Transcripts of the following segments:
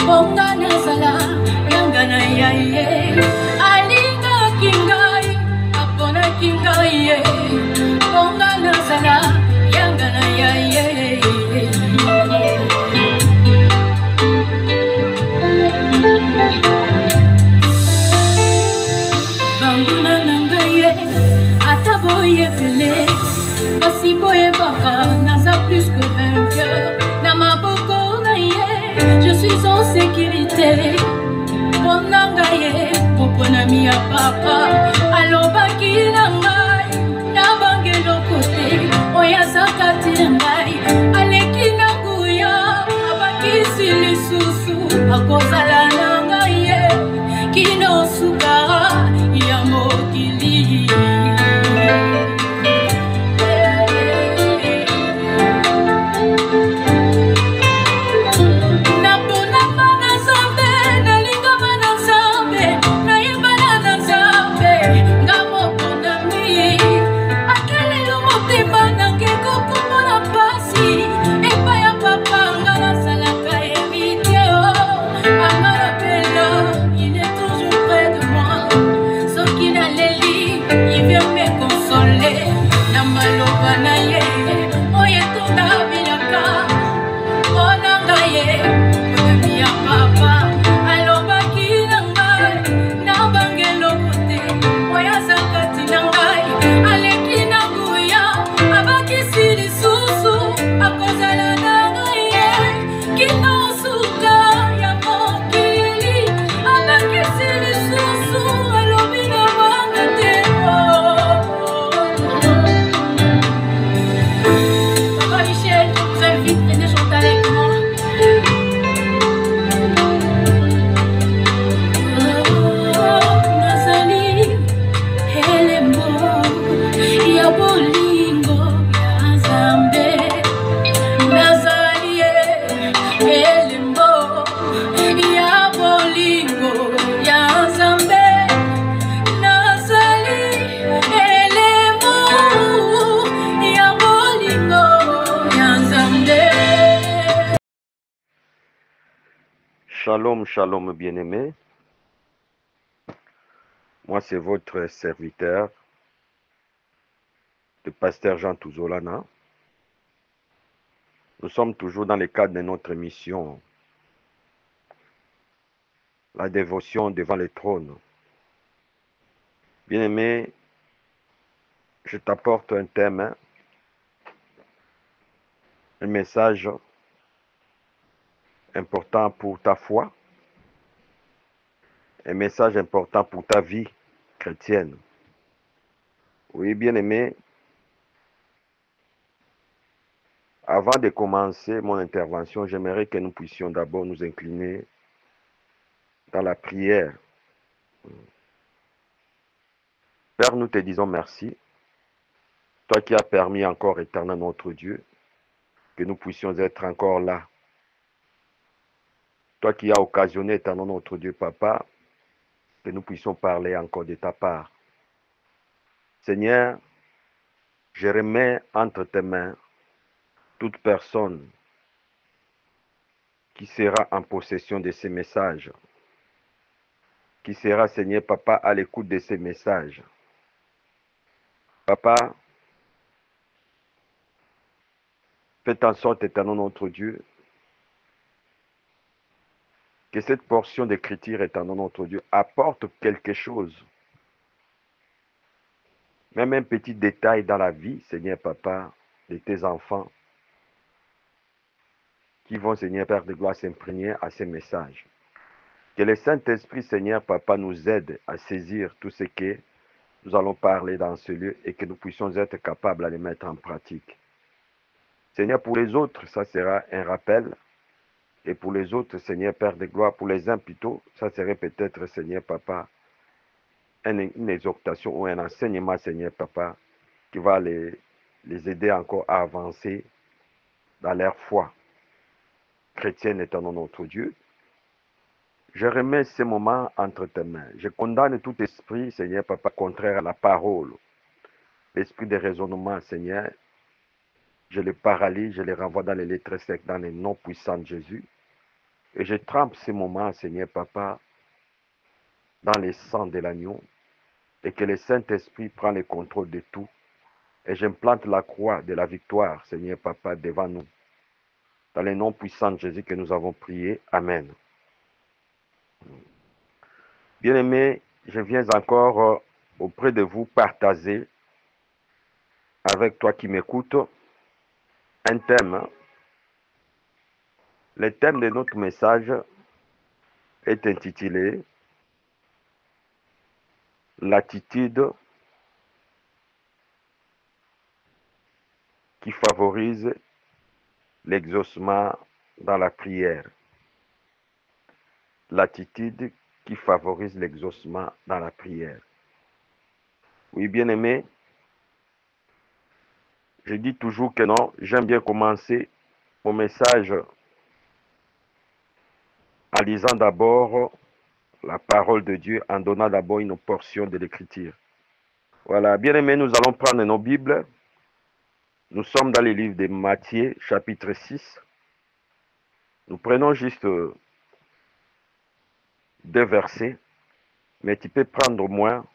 Bonga nazala, yanga na yaye. Alinga kingai, apona kingai. Bonga nazala, yanga na yaye. Banguna nangaye, ataboye fele. Asi boye baka, naza plus que vainqueur. Namaboko naye, je suis en sécurité. Bonangaye, poponami ya papa. Alobaki nangai, nabangelo kote. Oya zakati nangai, aleki nanguya. Abaki silisusu, akozala nangaye. Kino sukara, ya mokili. Shalom, shalom bien-aimés. Moi, c'est votre serviteur, le pasteur Jean Touzolana. Nous sommes toujours dans le cadre de notre mission, la dévotion devant le trône. Bien-aimé, je t'apporte un thème, un message important pour ta foi, un message important pour ta vie chrétienne. Oui, bien-aimé, avant de commencer mon intervention, j'aimerais que nous puissions d'abord nous incliner dans la prière. Père, nous te disons merci, toi qui as permis encore, éternel notre Dieu, que nous puissions être encore là. Toi qui as occasionné, éternel notre Dieu, Papa, que nous puissions parler encore de ta part. Seigneur, je remets entre tes mains toute personne qui sera en possession de ces messages, qui sera, Seigneur, Papa, à l'écoute de ces messages. Papa, faites en sorte, éternel notre Dieu, que cette portion d'écriture, éternel notre Dieu, apporte quelque chose, même un petit détail dans la vie, Seigneur Papa, de tes enfants, qui vont, Seigneur Père de gloire, s'imprégner à ces messages. Que le Saint-Esprit, Seigneur Papa, nous aide à saisir tout ce que nous allons parler dans ce lieu et que nous puissions être capables à les mettre en pratique. Seigneur, pour les autres, ça sera un rappel. Et pour les autres, Seigneur Père de gloire, pour les uns plutôt, ça serait peut-être, Seigneur Papa, une exhortation ou un enseignement, Seigneur Papa, qui va les aider encore à avancer dans leur foi chrétienne étant notre Dieu. Je remets ce moment entre tes mains. Je condamne tout esprit, Seigneur Papa, contraire à la parole. L'esprit de raisonnement, Seigneur, je le paralyse, je le renvoie dans les lettres secs, dans les noms puissants de Jésus. Et je trempe ces moments, Seigneur Papa, dans les sangs de l'agneau, et que le Saint-Esprit prend le contrôle de tout. Et j'implante la croix de la victoire, Seigneur Papa, devant nous. Dans le nom puissant de Jésus que nous avons prié. Amen. Bien-aimés, je viens encore auprès de vous partager avec toi qui m'écoutes un thème. Le thème de notre message est intitulé l'attitude qui favorise l'exaucement dans la prière. L'attitude qui favorise l'exaucement dans la prière. Oui, bien-aimé, je dis toujours que non, j'aime bien commencer mon message en lisant d'abord la parole de Dieu, en donnant d'abord une portion de l'Écriture. Voilà, bien-aimé, nous allons prendre nos Bibles. Nous sommes dans le livre de Matthieu, chapitre 6. Nous prenons juste 2 versets, mais tu peux prendre au moins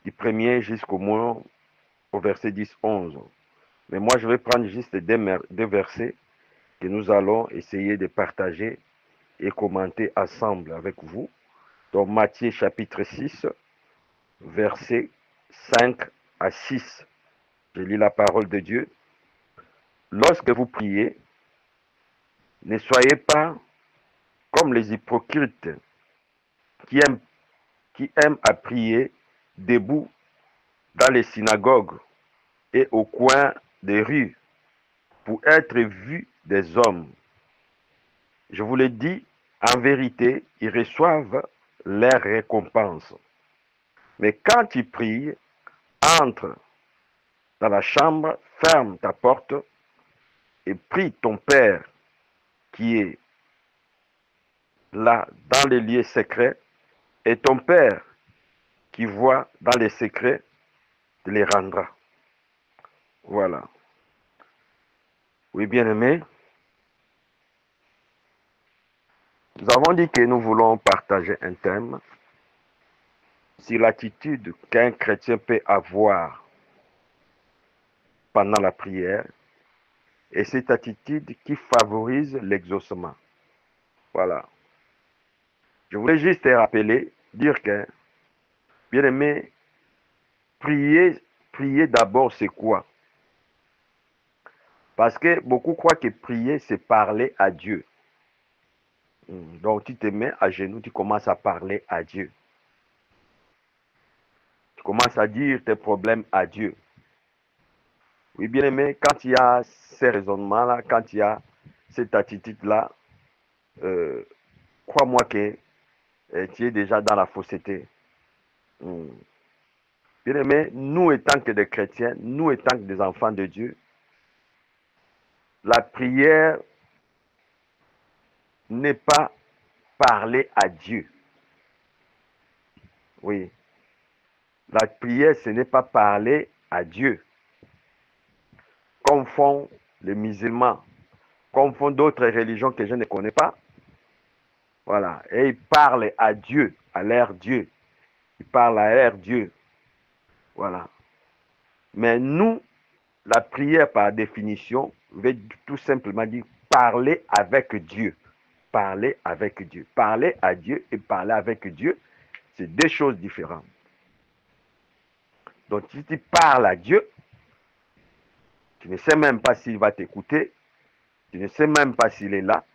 du premier jusqu'au moins au verset 10-11. Mais moi, je vais prendre juste 2 versets que nous allons essayer de partager et commenter ensemble avec vous. Donc, Matthieu chapitre 6, versets 5 à 6. Je lis la parole de Dieu. Lorsque vous priez, ne soyez pas comme les hypocrites qui aiment à prier debout dans les synagogues et au coin des rues pour être vus des hommes. Je vous le dis, en vérité, ils reçoivent leur récompense. Mais quand tu pries, entre dans la chambre, ferme ta porte et prie ton Père qui est là dans les lieux secrets, et ton Père qui voit dans les secrets te les rendra. Voilà. Oui, bien-aimés, nous avons dit que nous voulons partager un thème sur l'attitude qu'un chrétien peut avoir pendant la prière, et cette attitude qui favorise l'exaucement. Voilà. Je voulais juste te rappeler, dire que, bien-aimé, prier d'abord, c'est quoi? Parce que beaucoup croient que prier, c'est parler à Dieu. Donc, tu te mets à genoux, tu commences à parler à Dieu. Tu commences à dire tes problèmes à Dieu. Oui, bien-aimé, quand il y a ces raisonnements-là, quand il y a cette attitude-là, crois-moi que tu es déjà dans la fausseté. Bien-aimé, nous étant que des chrétiens, nous étant que des enfants de Dieu, la prière n'est pas parler à Dieu. Oui. La prière, ce n'est pas parler à Dieu. Comme font les musulmans, comme font d'autres religions que je ne connais pas. Voilà. Et ils parlent à Dieu, à leur Dieu. Ils parlent à leur Dieu. Voilà. Mais nous, la prière par définition veut tout simplement dire parler avec Dieu. Parler avec Dieu. Parler à Dieu et parler avec Dieu, c'est deux choses différentes. Donc, si tu parles à Dieu, tu ne sais même pas s'il va t'écouter, tu ne sais même pas s'il est là.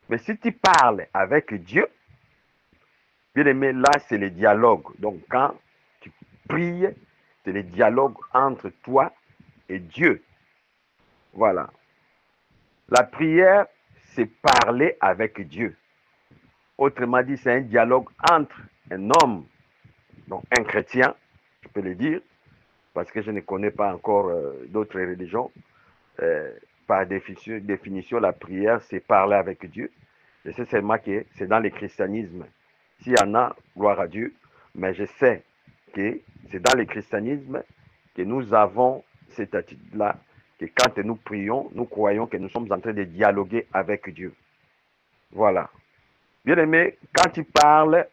Mais si tu parles avec Dieu, bien aimé, là, c'est le dialogue. Donc, quand tu pries, c'est le dialogue entre toi et Dieu. Voilà. La prière, c'est parler avec Dieu. Autrement dit, c'est un dialogue entre un homme, donc un chrétien, je peux le dire, parce que je ne connais pas encore d'autres religions. Par définition, la prière, c'est parler avec Dieu. Je sais seulement que c'est dans le christianisme. S'il y en a, gloire à Dieu, mais je sais que c'est dans le christianisme que nous avons cette attitude-là, que quand nous prions, nous croyons que nous sommes en train de dialoguer avec Dieu. Voilà. Bien aimé, quand tu parles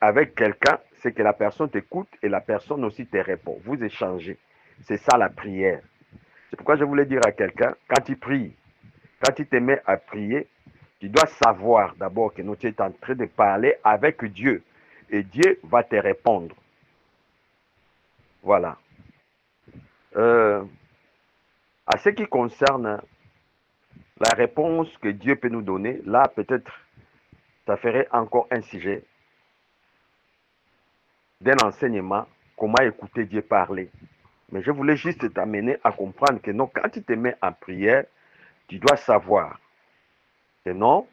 avec quelqu'un, c'est que la personne t'écoute et la personne aussi te répond. Vous échangez. C'est ça la prière. C'est pourquoi je voulais dire à quelqu'un, quand tu pries, quand tu te mets à prier, tu dois savoir d'abord que tu es en train de parler avec Dieu. Et Dieu va te répondre. Voilà. À ce qui concerne la réponse que Dieu peut nous donner, là peut-être ça ferait encore un sujet d'un enseignement, comment écouter Dieu parler. Mais je voulais juste t'amener à comprendre que non, quand tu te mets en prière, tu dois savoir que non,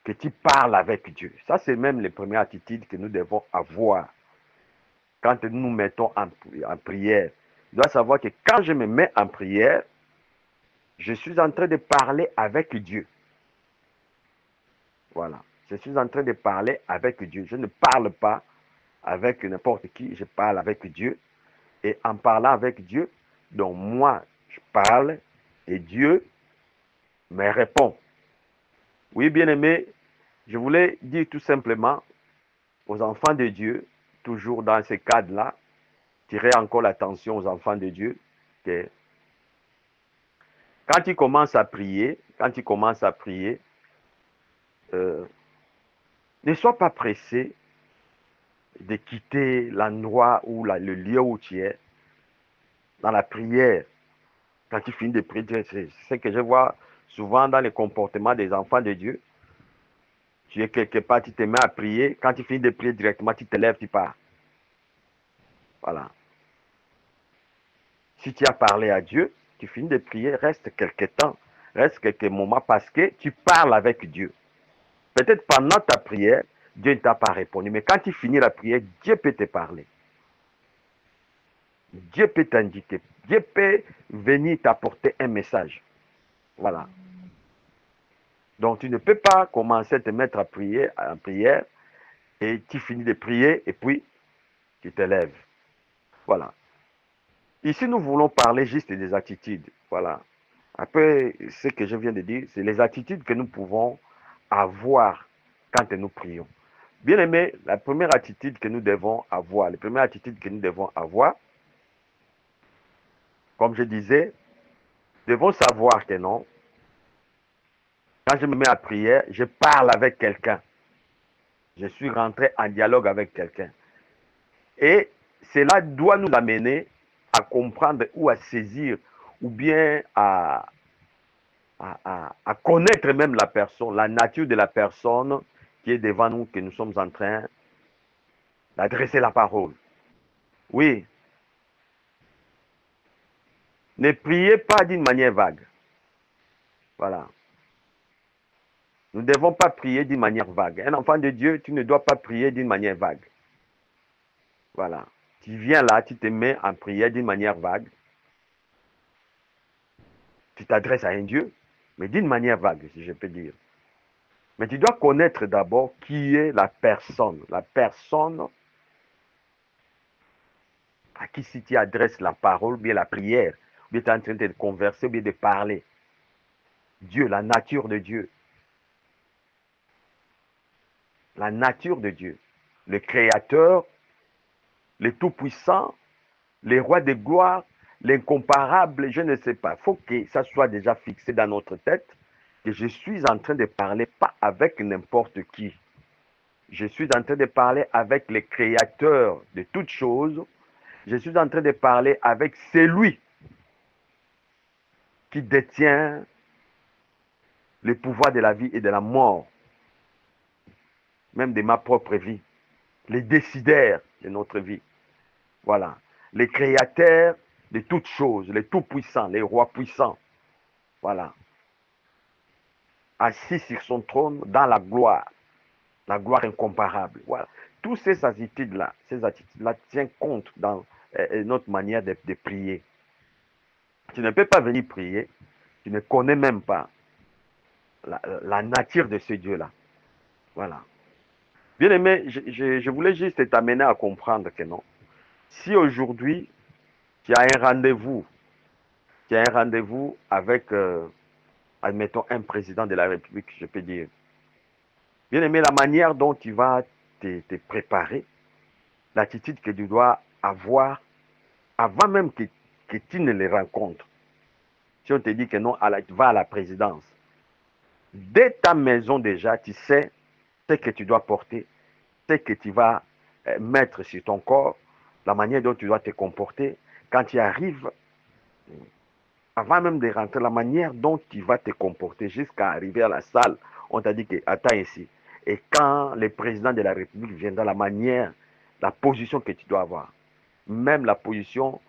que tu parles avec Dieu. Ça, c'est même les premières attitudes que nous devons avoir quand nous nous mettons en prière. Tu dois savoir que quand je me mets en prière, je suis en train de parler avec Dieu. Voilà. Je suis en train de parler avec Dieu. Je ne parle pas avec n'importe qui, je parle avec Dieu. Et en parlant avec Dieu, donc moi, je parle et Dieu me répond. Oui, bien-aimé, je voulais dire tout simplement aux enfants de Dieu, toujours dans ce cadre-là, tirer encore l'attention aux enfants de Dieu, que quand tu commences à prier, euh, ne sois pas pressé de quitter l'endroit ou le lieu où tu es dans la prière. Quand tu finis de prier, c'est ce que je vois souvent dans les comportements des enfants de Dieu. Tu es quelque part, tu te mets à prier. Quand tu finis de prier directement, tu te lèves, tu pars. Voilà. Si tu as parlé à Dieu, tu finis de prier, reste quelques temps, reste quelques moments parce que tu parles avec Dieu. Peut-être pendant ta prière, Dieu ne t'a pas répondu, mais quand tu finis la prière, Dieu peut te parler. Dieu peut t'indiquer. Dieu peut venir t'apporter un message. Voilà. Donc tu ne peux pas commencer à te mettre à prier, en prière et tu finis de prier et puis tu te lèves. Voilà. Ici, nous voulons parler juste des attitudes. Voilà. Après, ce que je viens de dire, c'est les attitudes que nous pouvons avoir quand nous prions. Bien aimé, la première attitude que nous devons avoir, les premières attitudes que nous devons avoir, comme je disais, devons savoir que non, quand je me mets à prière, je parle avec quelqu'un. Je suis rentré en dialogue avec quelqu'un. Et cela doit nous amener à comprendre ou à saisir ou bien à connaître même la personne, la nature de la personne qui est devant nous, que nous sommes en train d'adresser la parole. Oui, ne priez pas d'une manière vague. Voilà. Nous ne devons pas prier d'une manière vague. Un enfant de Dieu, tu ne dois pas prier d'une manière vague. Voilà. Tu viens là, tu te mets en prière d'une manière vague. Tu t'adresses à un Dieu, mais d'une manière vague, si je peux dire. Mais tu dois connaître d'abord qui est la personne. La personne à qui si tu adresses la parole, bien la prière, bien tu es en train de converser, bien de parler. Dieu, la nature de Dieu. La nature de Dieu. Le Créateur, le Tout-Puissant, le Roi de gloire, l'incomparable, je ne sais pas. Il faut que ça soit déjà fixé dans notre tête que je suis en train de parler pas avec n'importe qui. Je suis en train de parler avec le Créateur de toutes choses. Je suis en train de parler avec celui qui détient le pouvoir de la vie et de la mort, même de ma propre vie, les décideurs de notre vie. Voilà. Les créateurs de toutes choses, les tout-puissants, les rois puissants. Voilà. Assis sur son trône dans la gloire incomparable. Voilà. Toutes ces attitudes-là tiennent compte dans notre manière de prier. Tu ne peux pas venir prier, tu ne connais même pas la nature de ce Dieu-là. Voilà. Bien aimé, je voulais juste t'amener à comprendre que non. Si aujourd'hui, tu as un rendez-vous avec, admettons, un président de la République, je peux dire, Bien aimé, la manière dont tu vas te préparer, l'attitude que tu dois avoir avant même que tu ne les rencontres. Si on te dit que non, va à la présidence, dès ta maison déjà, tu sais ce que tu dois porter, ce que tu vas mettre sur ton corps, la manière dont tu dois te comporter. Quand tu arrives, avant même de rentrer, la manière dont tu vas te comporter jusqu'à arriver à la salle, on t'a dit que attends ici. Et quand le président de la République viendra, la manière, la position que tu dois avoir, même la position,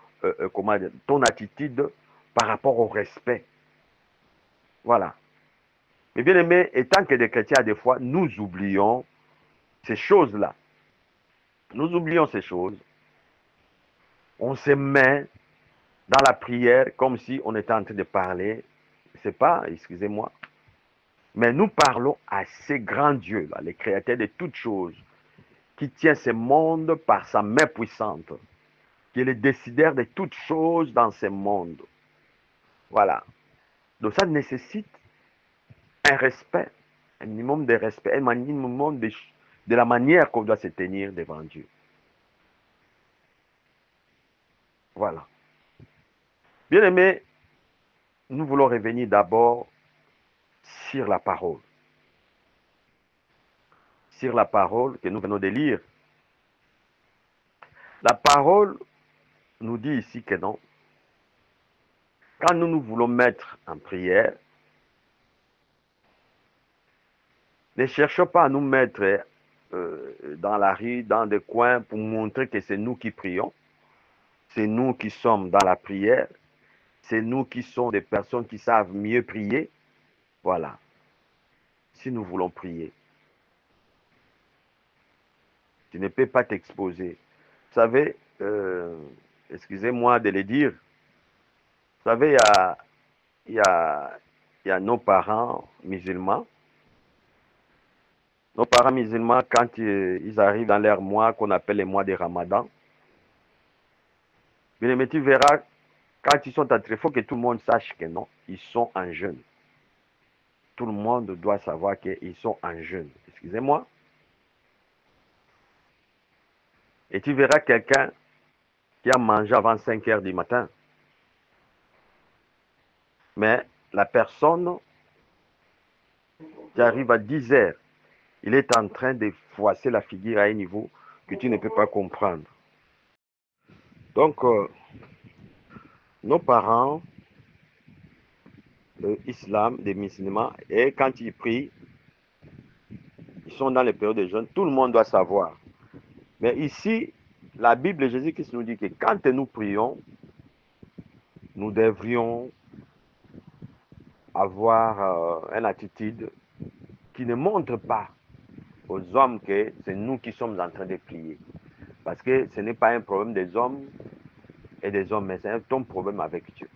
comment dire, ton attitude par rapport au respect. Voilà. Mais bien aimé, étant que des chrétiens, des fois, nous oublions ces choses-là. Nous oublions ces choses. On se met dans la prière comme si on était en train de parler. C'est pas, excusez-moi, mais nous parlons à ce grand Dieu, là, le créateur de toutes choses, qui tient ce monde par sa main puissante, qui est le décideur de toutes choses dans ce monde. Voilà. Donc ça nécessite un respect, un minimum de respect, un minimum de la manière qu'on doit se tenir devant Dieu. Voilà. Bien aimé, nous voulons revenir d'abord sur la parole. Sur la parole que nous venons de lire. La parole nous dit ici que non. Quand nous nous voulons mettre en prière, ne cherchons pas à nous mettre dans la rue, dans des coins pour montrer que c'est nous qui prions. C'est nous qui sommes dans la prière. C'est nous qui sommes des personnes qui savent mieux prier. Voilà. Si nous voulons prier, tu ne peux pas t'exposer. Vous savez, excusez-moi de le dire, vous savez, il y a nos parents musulmans. Nos parents musulmans, quand ils arrivent dans leur mois qu'on appelle les mois de Ramadan, mais tu verras, quand ils sont entrés, il faut que tout le monde sache que non, ils sont en jeûne. Tout le monde doit savoir qu'ils sont en jeûne. Excusez-moi. Et tu verras quelqu'un qui a mangé avant 5 heures du matin. Mais la personne qui arrive à 10 heures, il est en train de froisser la figure à un niveau que tu ne peux pas comprendre. Donc, nos parents, l'islam, des musulmans, et quand ils prient, ils sont dans les périodes de jeûne, tout le monde doit savoir. Mais ici, la Bible, Jésus-Christ nous dit que quand nous prions, nous devrions avoir une attitude qui ne montre pas aux hommes que c'est nous qui sommes en train de prier. Parce que ce n'est pas un problème des hommes et des hommes, mais c'est ton problème avec Dieu.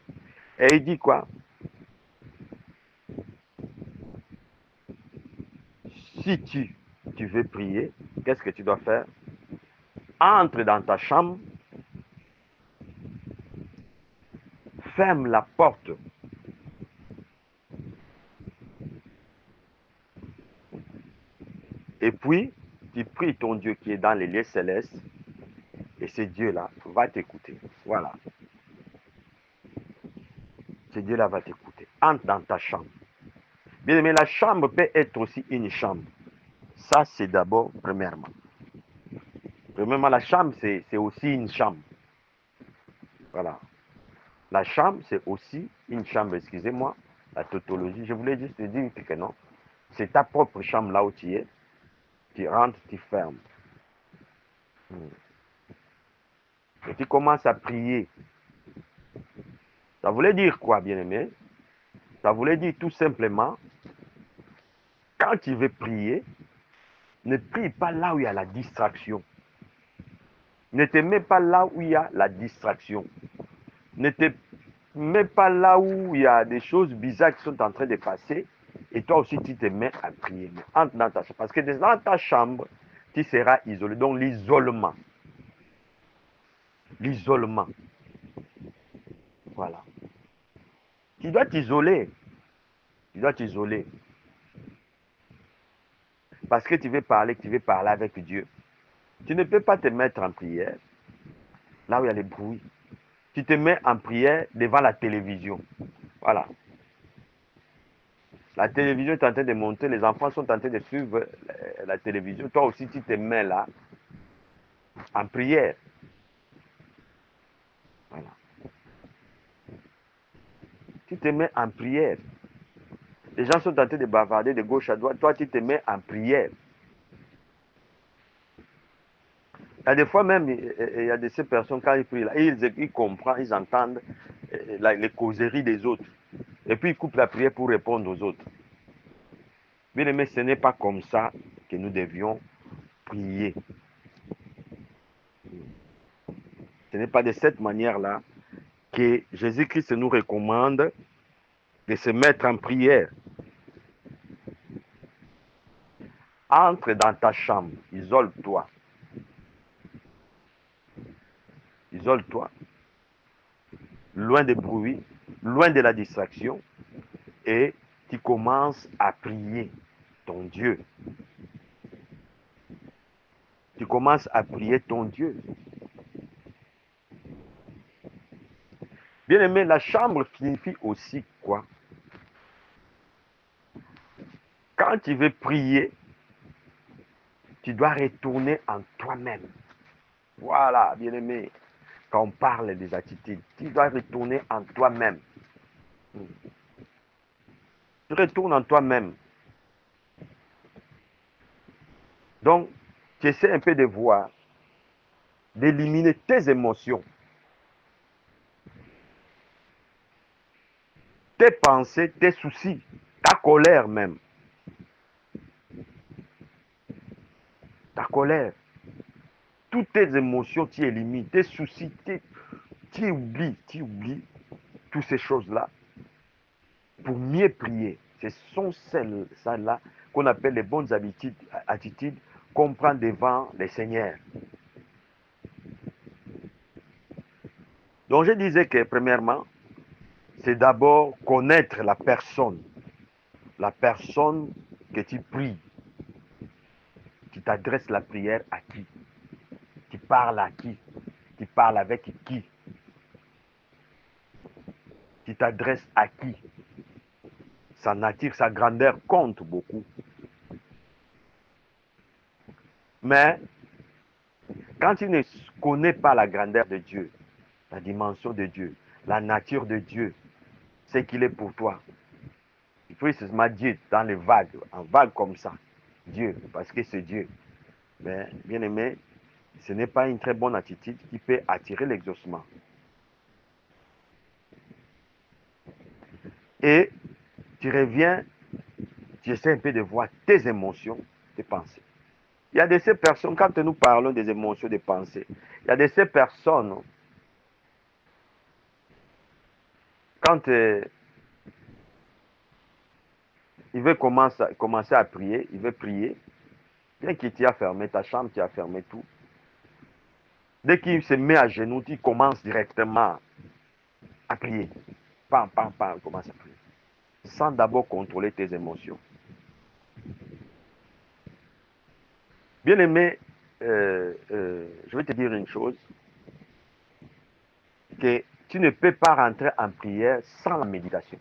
Et il dit quoi? Si tu veux prier, qu'est-ce que tu dois faire? Entre dans ta chambre, ferme la porte. Et puis, tu pries ton Dieu qui est dans les lieux célestes. Et ce Dieu-là va t'écouter. Voilà. Ce Dieu-là va t'écouter. Entre dans ta chambre. Bien aimé, la chambre peut être aussi une chambre. Ça, c'est d'abord, premièrement. Premièrement, la chambre, c'est aussi une chambre. Voilà. La chambre, c'est aussi une chambre. Excusez-moi, la tautologie. Je voulais juste te dire que non. C'est ta propre chambre là où tu es. Tu rentres, tu fermes. Et tu commences à prier. Ça voulait dire quoi, bien-aimé? Ça voulait dire tout simplement, quand tu veux prier, ne prie pas là où il y a la distraction. Ne te mets pas là où il y a la distraction. Ne te mets pas là où il y a des choses bizarres qui sont en train de passer. Et toi aussi, tu te mets à prier. Mais entre dans ta chambre. Parce que dans ta chambre, tu seras isolé. Donc, l'isolement. L'isolement. Voilà. Tu dois t'isoler. Tu dois t'isoler. parce que tu veux parler avec Dieu, tu ne peux pas te mettre en prière là où il y a les bruits. Tu te mets en prière devant la télévision. Voilà. La télévision est en train de monter, les enfants sont en train de suivre la télévision. Toi aussi, tu te mets là en prière. Voilà. Tu te mets en prière. Les gens sont en train de bavarder de gauche à droite. Toi, tu te mets en prière. Il y a des fois même, il y a de ces personnes, quand ils prient là, ils comprennent, ils entendent les causeries des autres. Et puis ils coupent la prière pour répondre aux autres. Bien aimé, ce n'est pas comme ça que nous devions prier. Ce n'est pas de cette manière-là que Jésus-Christ nous recommande de se mettre en prière. Entre dans ta chambre, isole-toi. Isole-toi, loin des bruits, loin de la distraction, et tu commences à prier ton Dieu. Tu commences à prier ton Dieu. Bien aimé, la chambre signifie aussi quoi? Quand tu veux prier, tu dois retourner en toi-même. Voilà, bien aimé, quand on parle des attitudes, tu dois retourner en toi-même. Tu retournes en toi-même. Donc, tu essaies un peu de voir, d'éliminer tes émotions, tes pensées, tes soucis, ta colère même. Ta colère. Toutes tes émotions, tu élimines. Tes soucis, tu oublies toutes ces choses-là pour mieux prier. Ce sont celles-là qu'on appelle les bonnes attitudes qu'on prend devant le Seigneur. Donc je disais que premièrement, c'est d'abord connaître la personne que tu pries. Tu t'adresses la prière à qui? Tu parles à qui? Tu parles avec qui? Tu t'adresses à qui? Sa nature, sa grandeur compte beaucoup. Mais quand tu ne connais pas la grandeur de Dieu, la dimension de Dieu, la nature de Dieu, ce qu'il est pour toi, il faut seulement Dieu dans les vagues, en vague comme ça. Dieu, parce que c'est Dieu. Mais bien aimé, ce n'est pas une très bonne attitude qui peut attirer l'exaucement. Et tu reviens, tu essaies un peu de voir tes émotions, tes pensées. Il y a de ces personnes, quand nous parlons des émotions, des pensées, il y a de ces personnes, quand il veut commencer à prier, il veut prier, bien que tu as fermé ta chambre, tu as fermé tout. Dès qu'il se met à genoux, tu commences directement à prier. Pam, pam, pam, il commence à prier. Sans d'abord contrôler tes émotions. Bien aimé, je vais te dire une chose, que tu ne peux pas rentrer en prière sans la méditation.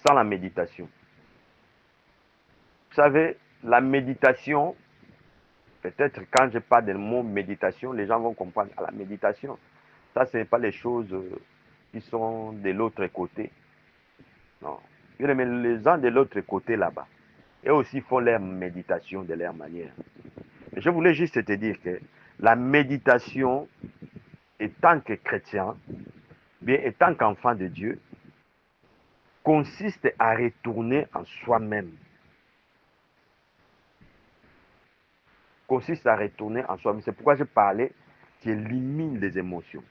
Sans la méditation. Vous savez, la méditation, peut-être quand je parle du mot méditation, les gens vont comprendre. La méditation, ça, ce n'est pas les choses qui sont de l'autre côté. Non. Mais les gens de l'autre côté là-bas, eux aussi font leur méditation de leur manière. Je voulais juste te dire que la méditation, étant que chrétien, bien étant qu'enfant de Dieu, consiste à retourner en soi-même. Consiste à retourner en soi-même. C'est pourquoi je parlais, tu élimines les émotions.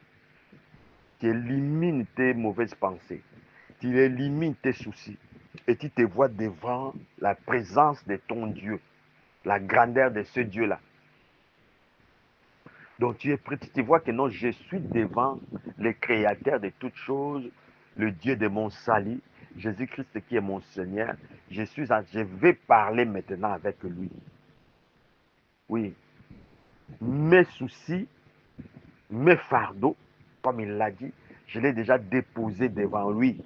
Tu élimines tes mauvaises pensées. Tu élimines tes soucis. Et tu te vois devant la présence de ton Dieu. La grandeur de ce Dieu-là. Donc tu es prêt, tu vois que non, je suis devant le créateur de toutes choses, le Dieu de mon salut, Jésus-Christ qui est mon Seigneur, je vais parler maintenant avec lui. Oui, mes soucis, mes fardeaux, comme il l'a dit, je l'ai déjà déposé devant lui.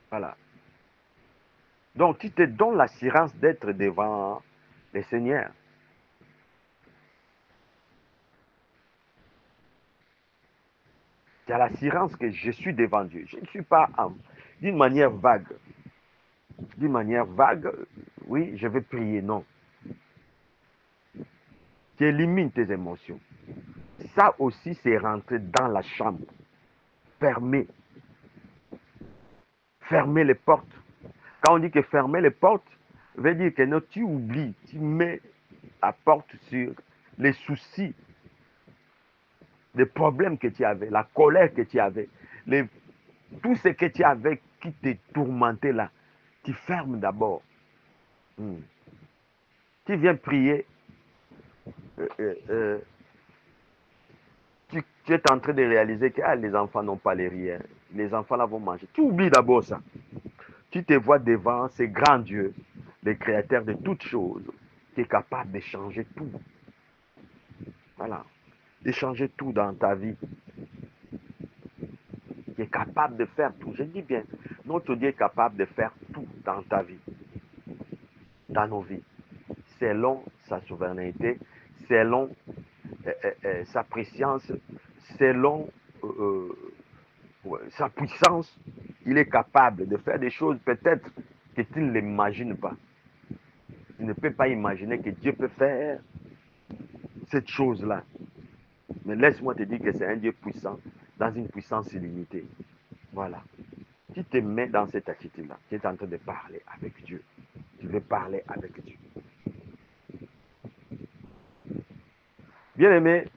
Voilà. Donc, tu te donnes l'assurance d'être devant le Seigneur. Tu as l'assurance que je suis devant Dieu. Je ne suis pas d'une manière vague. D'une manière vague, oui, je vais prier. Non. Tu élimines tes émotions. Ça aussi, c'est rentrer dans la chambre. Fermer. Fermer les portes. Quand on dit que fermer les portes, veut dire que non, tu oublies, tu mets la porte sur les soucis, les problèmes que tu avais, la colère que tu avais, tout ce que tu avais qui te tourmentait là. Tu fermes d'abord. Tu viens prier. Tu es en train de réaliser que les enfants n'ont pas les riens. Les enfants là vont manger. Tu oublies d'abord ça. Tu te vois devant ce grand Dieu, le créateur de toutes choses, qui est capable de changer tout. Voilà. De changer tout dans ta vie. Qui est capable de faire tout. Je dis bien, notre Dieu est capable de faire tout dans ta vie. Dans nos vies. Selon sa souveraineté, selon sa préscience, selon sa puissance, il est capable de faire des choses peut-être que tu ne l'imagines pas. Tu ne peux pas imaginer que Dieu peut faire cette chose-là. Mais laisse-moi te dire que c'est un Dieu puissant, dans une puissance illimitée. Voilà. Tu te mets dans cette attitude-là. Tu es en train de parler avec Dieu. Tu veux parler avec Dieu. Bien-aimé,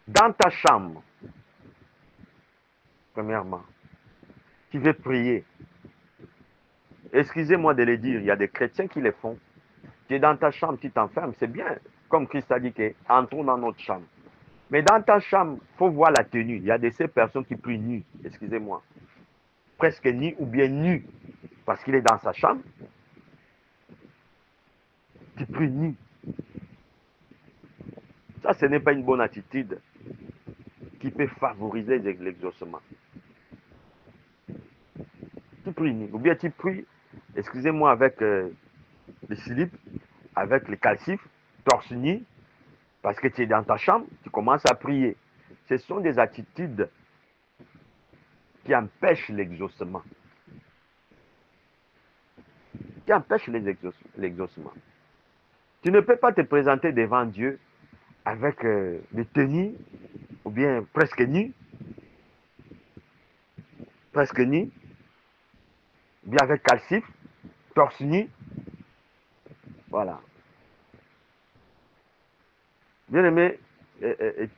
dans ta chambre, premièrement, tu veux prier. Excusez-moi de le dire, il y a des chrétiens qui le font. Tu es dans ta chambre, tu t'enfermes, c'est bien. Comme Christ a dit que entrons dans notre chambre. Mais dans ta chambre, il faut voir la tenue. Il y a de ces personnes qui prient nues, excusez-moi. Presque nues ou bien nues. Parce qu'il est dans sa chambre. Tu pries nu. Ça, ce n'est pas une bonne attitude qui peut favoriser l'exaucement. Tu pries nu. Ou bien tu pries, excusez-moi, avec le slip, avec le calcif, torse nu, parce que tu es dans ta chambre, tu commences à prier. Ce sont des attitudes qui empêchent l'exaucement. Qui empêchent l'exaucement. Tu ne peux pas te présenter devant Dieu avec des tenues, ou bien presque nu, bien avec calcif, torse nu. Voilà. Bien aimé,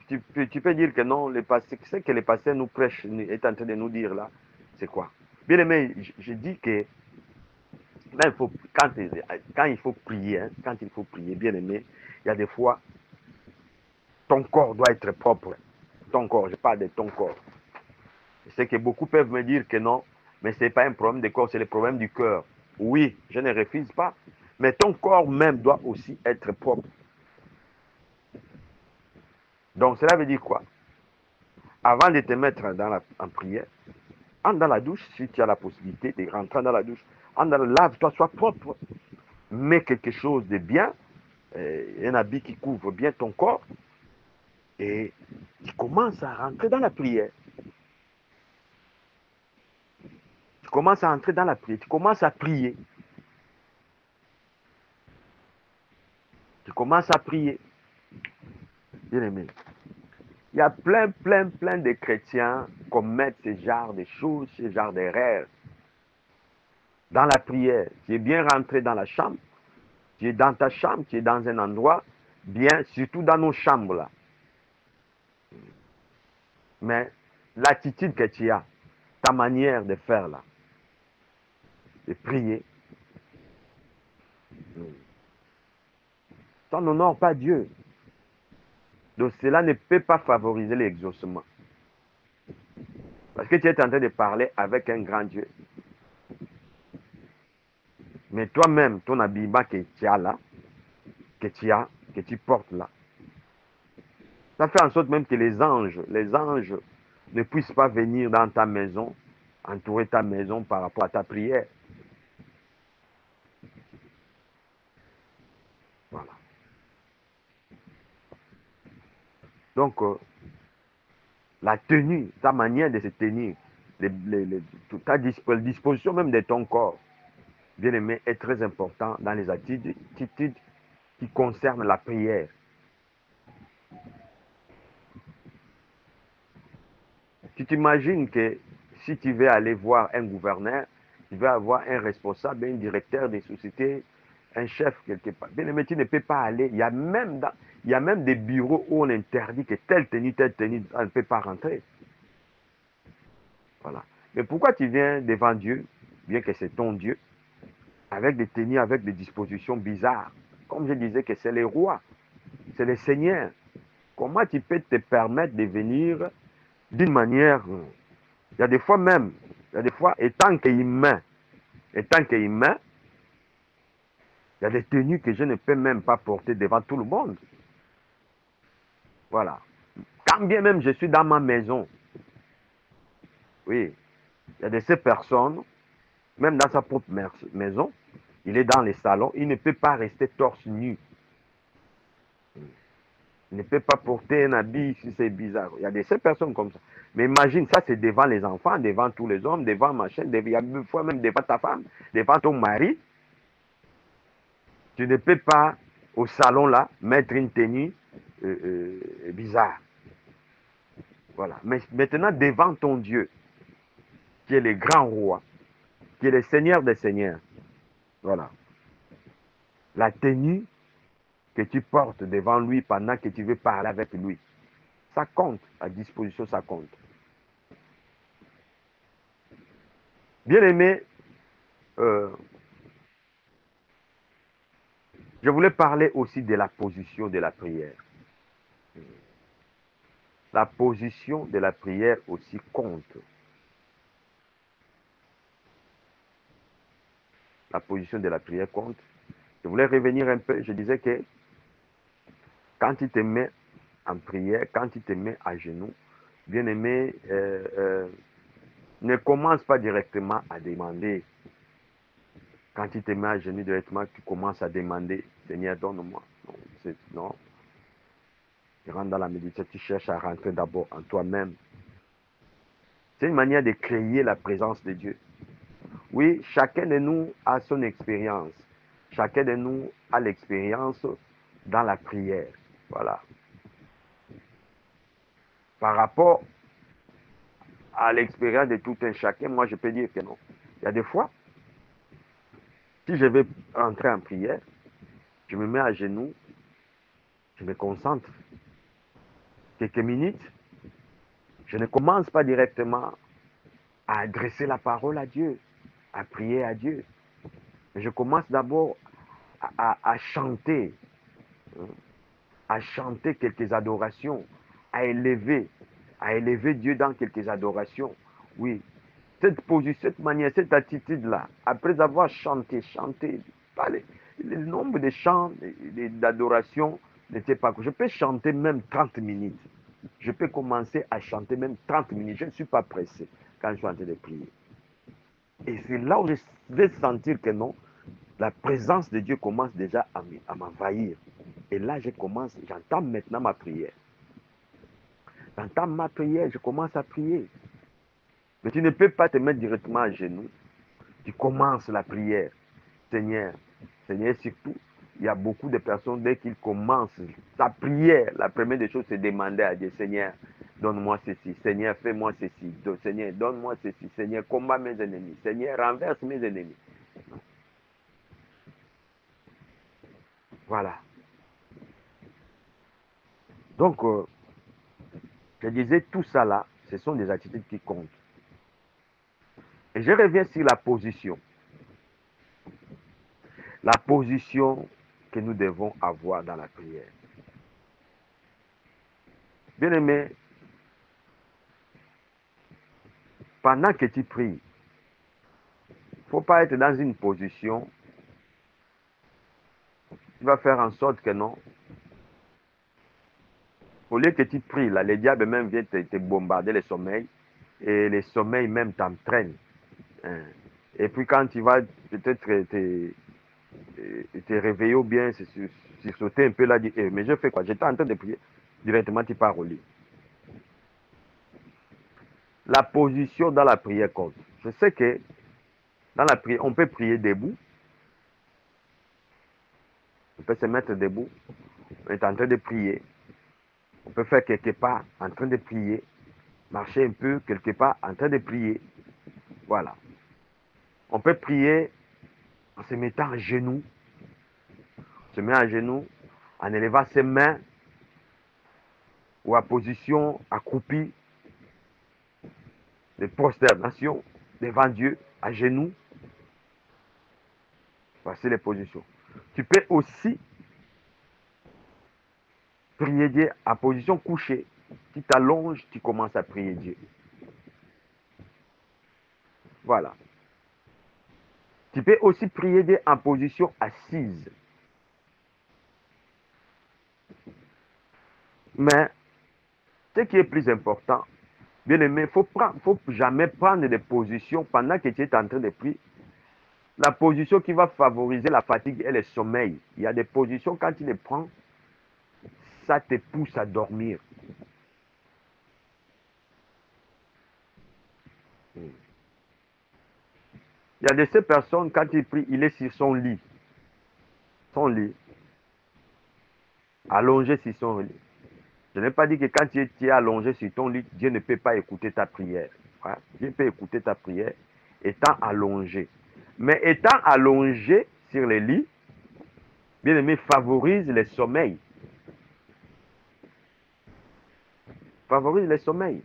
tu peux dire que non, ce que les pasteurs nous prêchent, est en train de nous dire là, c'est quoi? Bien aimé, je dis que là, quand il faut prier, hein, quand il faut prier, bien aimé, il y a des fois, ton corps doit être propre. Ton corps, je parle de ton corps. C'est que beaucoup peuvent me dire que non, mais ce n'est pas un problème de corps, c'est le problème du cœur. Oui, je ne refuse pas, mais ton corps même doit aussi être propre. Donc cela veut dire quoi? Avant de te mettre en prière, entre dans la douche, si tu as la possibilité de rentrer dans la douche, lave-toi, sois propre. Mets quelque chose de bien, un habit qui couvre bien ton corps, et tu commences à rentrer dans la prière. Tu commences à entrer dans la prière, tu commences à prier. Tu commences à prier. Bien aimé. Il y a plein de chrétiens qui commettent ce genre de choses, ce genre d'erreurs. Dans la prière, tu es bien rentré dans la chambre, tu es dans ta chambre, tu es dans un endroit bien, surtout dans nos chambres là. Mais l'attitude que tu as, ta manière de faire là, de prier, ça n'honore pas Dieu. Donc cela ne peut pas favoriser l'exaucement. Parce que tu es en train de parler avec un grand Dieu. Mais toi-même, ton habillement que tu as là, que tu portes là, ça fait en sorte même que les anges ne puissent pas venir dans ta maison, entourer ta maison par rapport à ta prière. Voilà. Donc, la tenue, ta manière de se tenir, ta disposition même de ton corps, bien aimé, est très important dans les attitudes qui concernent la prière. Tu t'imagines que si tu veux aller voir un gouverneur, tu veux avoir un responsable, un directeur des sociétés, un chef quelque part. Bien aimé, tu ne peux pas aller. Il y a même des bureaux où on interdit que telle tenue, on ne peut pas rentrer. Voilà. Mais pourquoi tu viens devant Dieu, bien que c'est ton Dieu, avec des tenues, avec des dispositions bizarres? Comme je disais que c'est les rois, c'est les seigneurs. Comment tu peux te permettre de venir d'une manière... Il y a des fois même, étant qu'humain, il y a des tenues que je ne peux même pas porter devant tout le monde. Voilà. Quand bien même je suis dans ma maison, oui, il y a de ces personnes, même dans sa propre maison, il est dans les salons, il ne peut pas rester torse nu. Il ne peut pas porter un habit si c'est bizarre. Il y a de ces personnes comme ça. Mais imagine, ça c'est devant les enfants, devant tous les hommes, devant ma chaîne, il y a des fois même devant ta femme, devant ton mari. Tu ne peux pas, au salon là, mettre une tenue bizarre. Voilà. Mais maintenant, devant ton Dieu, qui est le grand roi, qui est le Seigneur des Seigneurs, voilà. La tenue que tu portes devant lui pendant que tu veux parler avec lui, ça compte. La disposition, ça compte. Bien aimé, je voulais parler aussi de la position de la prière. La position de la prière aussi compte. La position de la prière compte. Je voulais revenir un peu. Je disais que quand tu te mets en prière, quand tu te mets à genoux, bien aimé, ne commence pas directement à demander. Quand tu te mets à genoux directement, tu commences à demander, Seigneur, donne-moi. Non, non. Tu rentres dans la méditation, tu cherches à rentrer d'abord en toi-même. C'est une manière de créer la présence de Dieu. Oui, chacun de nous a son expérience. Chacun de nous a l'expérience dans la prière. Voilà. Par rapport à l'expérience de tout un chacun, moi je peux dire que non. Il y a des fois, si je vais entrer en prière, je me mets à genoux, je me concentre quelques minutes, je ne commence pas directement à adresser la parole à Dieu, à prier à Dieu. Mais je commence d'abord à chanter, hein, à chanter quelques adorations, à élever Dieu dans quelques adorations. Oui, cette position, cette manière, cette attitude-là, après avoir chanté, parlé, le nombre de chants, d'adoration n'était pas... Je peux chanter même 30 minutes. Je peux commencer à chanter même 30 minutes. Je ne suis pas pressé quand je suis en train de prier. Et c'est là où je vais sentir que non, la présence de Dieu commence déjà à m'envahir. Et là, j'entends maintenant ma prière. J'entends ma prière, je commence à prier. Mais tu ne peux pas te mettre directement à genoux. Tu commences la prière. Seigneur, Seigneur, surtout, il y a beaucoup de personnes, dès qu'ils commencent sa prière, la première des choses, c'est demander à Dieu, Seigneur, donne-moi ceci. Seigneur, fais-moi ceci. Seigneur, donne-moi ceci. Seigneur, combat mes ennemis. Seigneur, renverse mes ennemis. Voilà. Donc, je disais, tout ça là, ce sont des attitudes qui comptent. Et je reviens sur la position. La position que nous devons avoir dans la prière. Bien aimé, pendant que tu pries, il ne faut pas être dans une position qui va faire en sorte que non. Au lieu que tu pries, là, les diables même viennent te bombarder le sommeil et le sommeil même t'entraîne. Hein. Et puis quand tu vas peut-être te réveiller ou bien sauter un peu là, dire, mais je fais quoi? J'étais en train de prier. Directement, tu pars au lit. La position dans la prière compte. Je sais que dans la prière, on peut prier debout. On peut se mettre debout. On est en train de prier. On peut faire quelque part en train de prier. Marcher un peu quelque part en train de prier. Voilà. On peut prier en se mettant à genoux. On se met à genoux en élevant ses mains ou à position accroupie de prosternation devant Dieu, à genoux. Voici les positions. Tu peux aussi prier Dieu à position couchée. Tu t'allonges, tu commences à prier Dieu. Voilà. Tu peux aussi prier Dieu en position assise. Mais ce qui est plus important, bien aimé, il ne faut jamais prendre des positions pendant que tu es en train de prier. La position qui va favoriser la fatigue et le sommeil. Il y a des positions, quand tu les prends, ça te pousse à dormir. Il y a de ces personnes, quand il prie, il est sur son lit. Son lit. Allongé sur son lit. Je n'ai pas dit que quand tu es allongé sur ton lit, Dieu ne peut pas écouter ta prière. Ouais. Dieu peut écouter ta prière étant allongé. Mais étant allongé sur le lit, bien aimé, favorise le sommeil. Favorise le sommeil.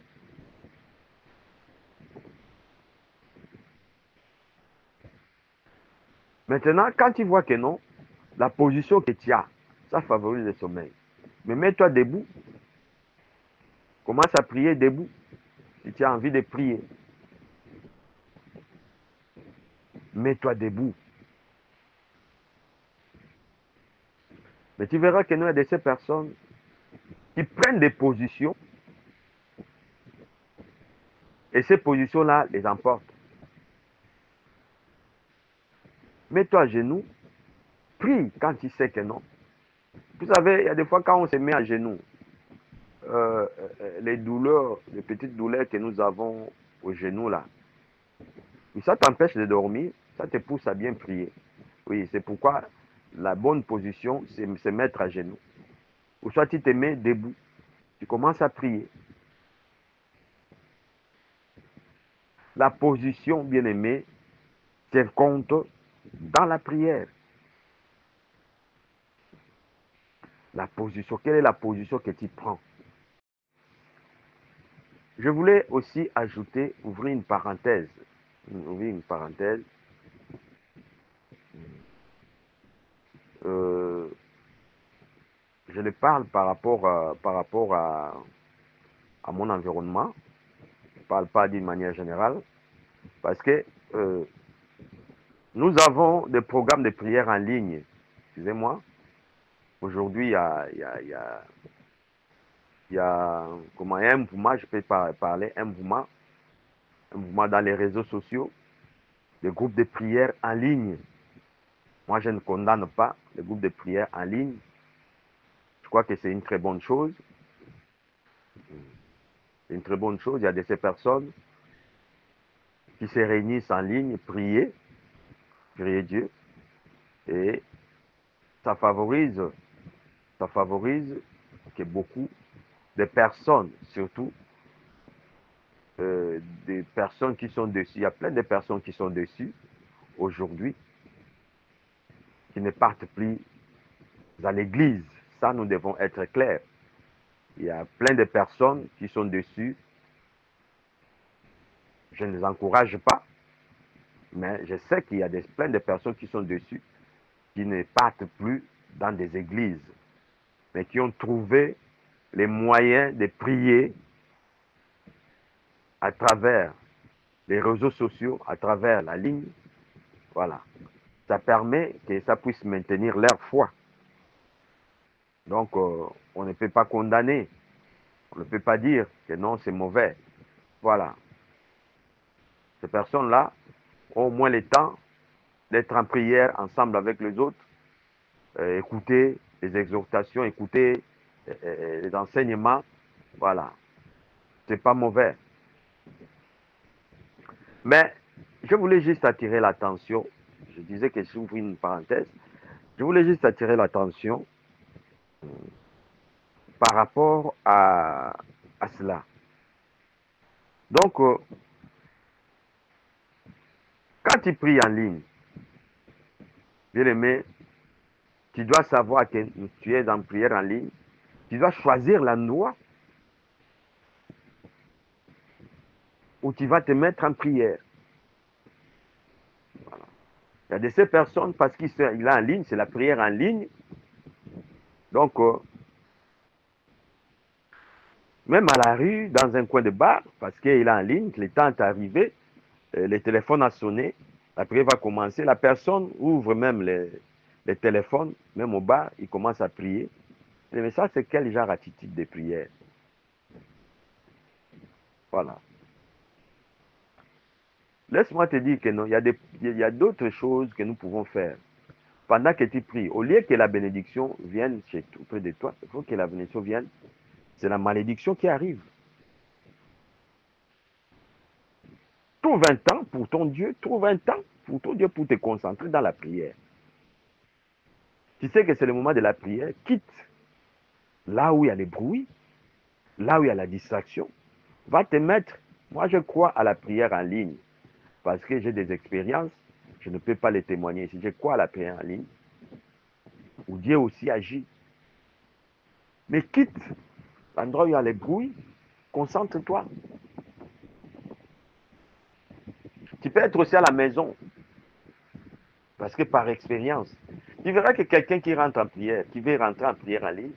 Maintenant, quand tu vois que non, la position que tu as, ça favorise le sommeil. Mais mets-toi debout. Commence à prier debout. Si tu as envie de prier. Mets-toi debout. Mais tu verras que nous, il y a de ces personnes qui prennent des positions et ces positions-là les emportent. Mets-toi à genoux. Prie quand tu sais que non. Vous savez, il y a des fois quand on se met à genoux, les douleurs, les petites douleurs que nous avons au genou là, ça t'empêche de dormir, ça te pousse à bien prier. Oui, c'est pourquoi la bonne position, c'est se mettre à genoux. Ou soit tu te mets debout, tu commences à prier. La position, bien aimée, tient compte dans la prière. La position, quelle est la position que tu prends? Je voulais aussi ajouter, ouvrir une parenthèse. Ouvrir une parenthèse. Je le parle par rapport à mon environnement. Je ne parle pas d'une manière générale. Parce que nous avons des programmes de prière en ligne. Excusez-moi. Aujourd'hui, il y a comment, un mouvement, je peux parler, un mouvement dans les réseaux sociaux, des groupes de prière en ligne. Moi, je ne condamne pas les groupes de prière en ligne. Je crois que c'est une très bonne chose. C'est une très bonne chose. Il y a de ces personnes qui se réunissent en ligne, prier Dieu. Et ça favorise que beaucoup de personnes, surtout des personnes qui sont dessus. Il y a plein de personnes qui sont dessus aujourd'hui, qui ne partent plus à l'église. Ça, nous devons être clairs. Il y a plein de personnes qui sont dessus. Je ne les encourage pas, mais je sais qu'il y a plein de personnes qui sont dessus, qui ne partent plus dans des églises, mais qui ont trouvé les moyens de prier à travers les réseaux sociaux, à travers la ligne, voilà. Ça permet que ça puisse maintenir leur foi. Donc, on ne peut pas condamner. On ne peut pas dire que non, c'est mauvais. Voilà. Ces personnes-là ont au moins le temps d'être en prière ensemble avec les autres, écouter les exhortations, écouter les enseignements. Voilà. C'est pas mauvais. Mais je voulais juste attirer l'attention. Je disais que j'ouvre une parenthèse. Je voulais juste attirer l'attention par rapport à cela. Donc, quand tu pries en ligne, bien aimé, tu dois savoir que tu es en prière en ligne. Tu dois choisir l'endroit où tu vas te mettre en prière. Voilà. Il y a de ces personnes, parce qu'il est en ligne, c'est la prière en ligne. Donc, même à la rue, dans un coin de bar, parce qu'il est en ligne, le temps est arrivé, le téléphone a sonné, la prière va commencer, la personne ouvre même les téléphones, même au bar, il commence à prier. Mais ça, c'est quel genre d'attitude de prière? Voilà. Laisse-moi te dire que non, il y a d'autres choses que nous pouvons faire. Pendant que tu pries, au lieu que la bénédiction vienne auprès de toi, il faut que la bénédiction vienne. C'est la malédiction qui arrive. Trouve un temps pour ton Dieu, trouve un temps pour ton Dieu pour te concentrer dans la prière. Tu sais que c'est le moment de la prière, quitte là où il y a les bruits, là où il y a la distraction, va te mettre. Moi, je crois à la prière en ligne parce que j'ai des expériences, je ne peux pas les témoigner. Si je crois à la prière en ligne, où Dieu aussi agit. Mais quitte l'endroit où il y a les bruits, concentre-toi. Tu peux être aussi à la maison, parce que par expérience, tu verras que quelqu'un qui rentre en prière, qui veut rentrer en prière en ligne,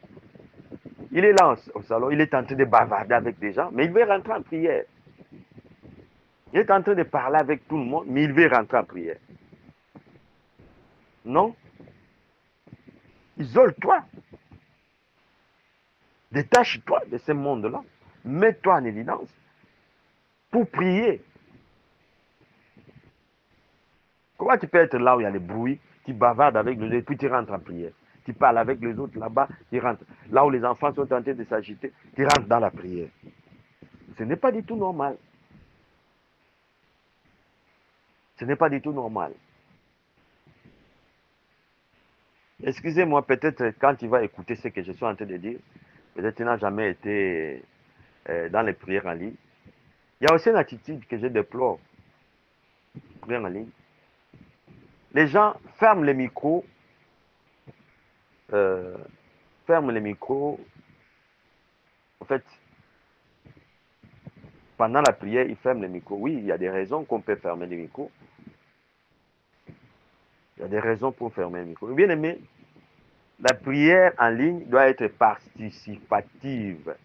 il est là au salon, il est en train de bavarder avec des gens, mais il veut rentrer en prière. Il est en train de parler avec tout le monde, mais il veut rentrer en prière. Non? Isole-toi. Détache-toi de ce monde-là. Mets-toi en évidence pour prier. Comment tu peux être là où il y a les bruits, tu bavardes avec les autres, puis tu rentres en prière. Tu parles avec les autres là-bas, tu rentres. Là où les enfants sont en train de s'agiter, tu rentres dans la prière. Ce n'est pas du tout normal. Ce n'est pas du tout normal. Excusez-moi, peut-être quand tu vas écouter ce que je suis en train de dire, peut-être tu n'as jamais été dans les prières en ligne. Il y a aussi une attitude que je déplore, prière en ligne. Les gens ferment les micros, euh, ferment les micros. En fait, pendant la prière, ils ferment les micros. Oui, il y a des raisons qu'on peut fermer les micros. Il y a des raisons pour fermer les micros. Bien aimé, la prière en ligne doit être participative.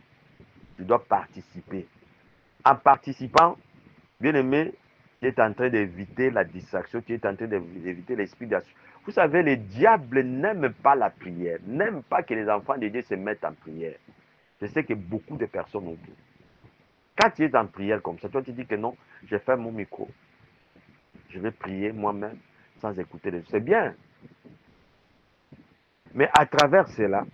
Tu dois participer. En participant, bien aimé, tu es en train d'éviter la distraction, tu es en train d'éviter l'esprit d'action. Vous savez, le diable n'aime pas la prière, n'aime pas que les enfants de Dieu se mettent en prière. Je sais que beaucoup de personnes ont dit. Quand tu es en prière comme ça, toi tu dis que non, je ferme mon micro. Je vais prier moi-même sans écouter les autres. C'est bien. Mais à travers cela,